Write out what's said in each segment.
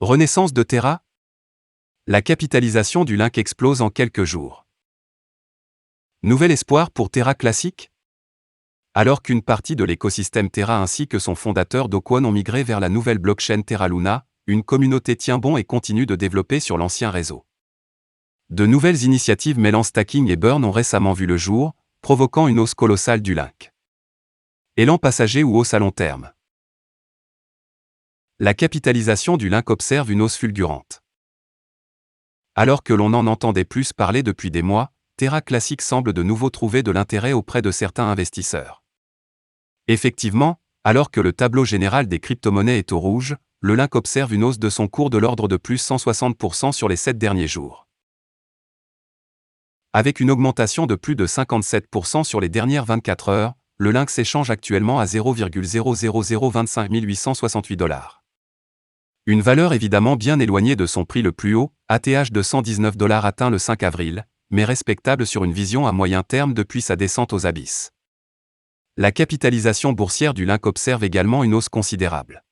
Renaissance de Terra? La capitalisation du Link explose en quelques jours. Nouvel espoir pour Terra Classic? Alors qu'une partie de l'écosystème Terra ainsi que son fondateur Do Kwon ont migré vers la nouvelle blockchain Terra Luna, une communauté tient bon et continue de développer sur l'ancien réseau. De nouvelles initiatives mêlant stacking et burn ont récemment vu le jour, provoquant une hausse colossale du Link. Élan passager ou hausse à long terme? La capitalisation du Link observe une hausse fulgurante. Alors que l'on en entendait plus parler depuis des mois, Terra Classic semble de nouveau trouver de l'intérêt auprès de certains investisseurs. Effectivement, alors que le tableau général des crypto-monnaies est au rouge, le Link observe une hausse de son cours de l'ordre de plus 160% sur les 7 derniers jours. Avec une augmentation de plus de 57% sur les dernières 24 heures, le Link s'échange actuellement à 0,00025 868 $. Une valeur évidemment bien éloignée de son prix le plus haut, ATH de 119 $ atteint le 5 avril, mais respectable sur une vision à moyen terme depuis sa descente aux abysses. La capitalisation boursière du Link observe également une hausse considérable.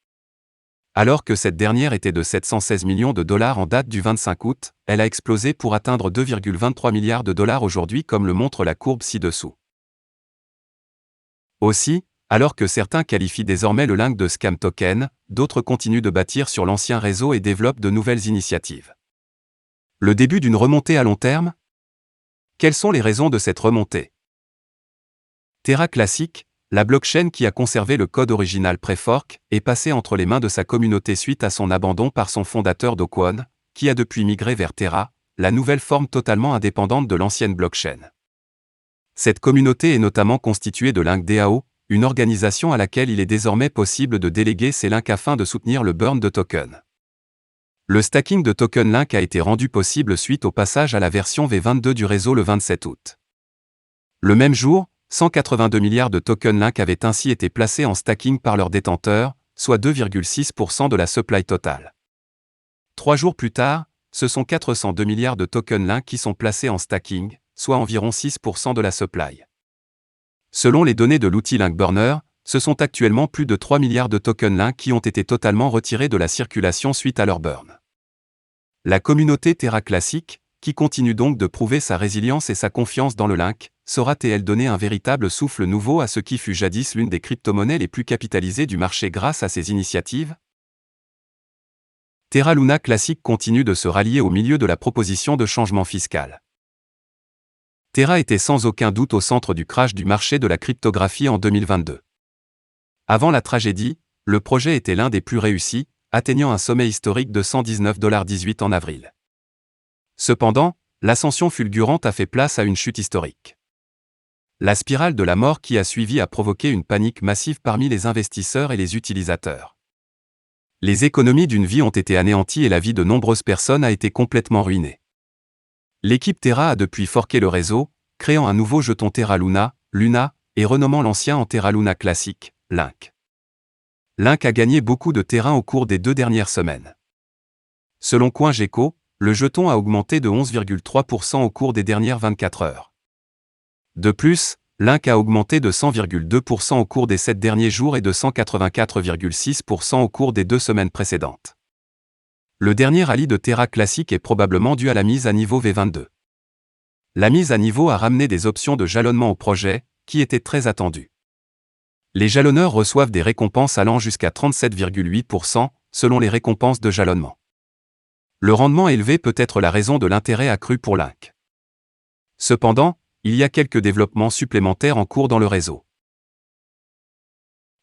Alors que cette dernière était de 716 millions de dollars en date du 25 août, elle a explosé pour atteindre 2,23 milliards de dollars aujourd'hui comme le montre la courbe ci-dessous. Aussi, alors que certains qualifient désormais le Link de scam token, d'autres continuent de bâtir sur l'ancien réseau et développent de nouvelles initiatives. Le début d'une remontée à long terme? Quelles sont les raisons de cette remontée? Terra Classic, la blockchain qui a conservé le code original pré-fork, est passée entre les mains de sa communauté suite à son abandon par son fondateur Do Kwon, qui a depuis migré vers Terra, la nouvelle forme totalement indépendante de l'ancienne blockchain. Cette communauté est notamment constituée de Link DAO, une organisation à laquelle il est désormais possible de déléguer ses links afin de soutenir le burn de tokens. Le stacking de token Link a été rendu possible suite au passage à la version V22 du réseau le 27 août. Le même jour, 182 milliards de tokens Link avaient ainsi été placés en stacking par leurs détenteurs, soit 2,6% de la supply totale. 3 jours plus tard, ce sont 402 milliards de tokens Link qui sont placés en stacking, soit environ 6% de la supply. Selon les données de l'outil Link Burner, ce sont actuellement plus de 3 milliards de tokens Link qui ont été totalement retirés de la circulation suite à leur burn. La communauté Terra Classic, qui continue donc de prouver sa résilience et sa confiance dans le Link, saura-t-elle donner un véritable souffle nouveau à ce qui fut jadis l'une des crypto-monnaies les plus capitalisées du marché grâce à ses initiatives? Terra Luna Classic continue de se rallier au milieu de la proposition de changement fiscal. Terra était sans aucun doute au centre du crash du marché de la cryptographie en 2022. Avant la tragédie, le projet était l'un des plus réussis, atteignant un sommet historique de 119,18 $ en avril. Cependant, l'ascension fulgurante a fait place à une chute historique. La spirale de la mort qui a suivi a provoqué une panique massive parmi les investisseurs et les utilisateurs. Les économies d'une vie ont été anéanties et la vie de nombreuses personnes a été complètement ruinée. L'équipe Terra a depuis forqué le réseau, créant un nouveau jeton Terra Luna, Luna, et renommant l'ancien en Terra Luna Classic, Link. Link a gagné beaucoup de terrain au cours des 2 dernières semaines. Selon CoinGecko, le jeton a augmenté de 11,3% au cours des dernières 24 heures. De plus, Link a augmenté de 100,2% au cours des 7 derniers jours et de 184,6% au cours des 2 semaines précédentes. Le dernier rallye de Terra Classic est probablement dû à la mise à niveau V22. La mise à niveau a ramené des options de jalonnement au projet, qui étaient très attendues. Les jalonneurs reçoivent des récompenses allant jusqu'à 37,8% selon les récompenses de jalonnement. Le rendement élevé peut être la raison de l'intérêt accru pour Link. Cependant, il y a quelques développements supplémentaires en cours dans le réseau.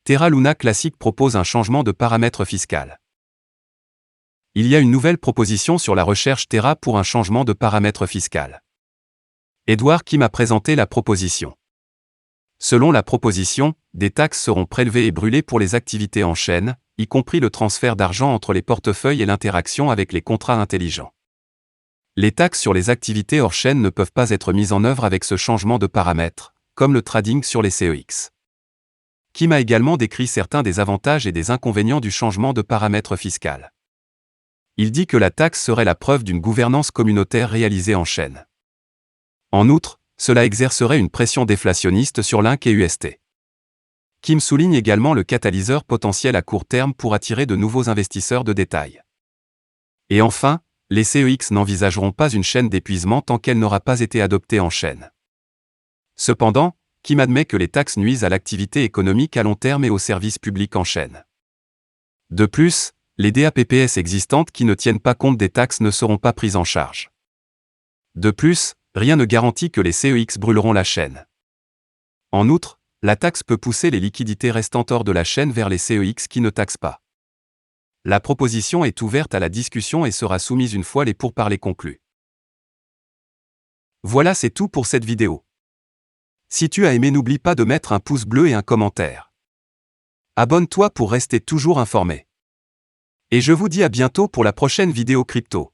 Terra Luna Classic propose un changement de paramètre fiscal. Il y a une nouvelle proposition sur la recherche Terra pour un changement de paramètre fiscal. Edouard Kim a présenté la proposition. Selon la proposition, des taxes seront prélevées et brûlées pour les activités en chaîne, y compris le transfert d'argent entre les portefeuilles et l'interaction avec les contrats intelligents. Les taxes sur les activités hors chaîne ne peuvent pas être mises en œuvre avec ce changement de paramètre, comme le trading sur les CEX. Kim a également décrit certains des avantages et des inconvénients du changement de paramètre fiscal. Il dit que la taxe serait la preuve d'une gouvernance communautaire réalisée en chaîne. En outre, cela exercerait une pression déflationniste sur Link et UST. Kim souligne également le catalyseur potentiel à court terme pour attirer de nouveaux investisseurs de détail. Et enfin, les CEX n'envisageront pas une chaîne d'épuisement tant qu'elle n'aura pas été adoptée en chaîne. Cependant, Kim admet que les taxes nuisent à l'activité économique à long terme et aux services publics en chaîne. De plus, les DAPPS existantes qui ne tiennent pas compte des taxes ne seront pas prises en charge. De plus, rien ne garantit que les CEX brûleront la chaîne. En outre, la taxe peut pousser les liquidités restantes hors de la chaîne vers les CEX qui ne taxent pas. La proposition est ouverte à la discussion et sera soumise une fois les pourparlers conclus. Voilà, c'est tout pour cette vidéo. Si tu as aimé, n'oublie pas de mettre un pouce bleu et un commentaire. Abonne-toi pour rester toujours informé. Et je vous dis à bientôt pour la prochaine vidéo crypto.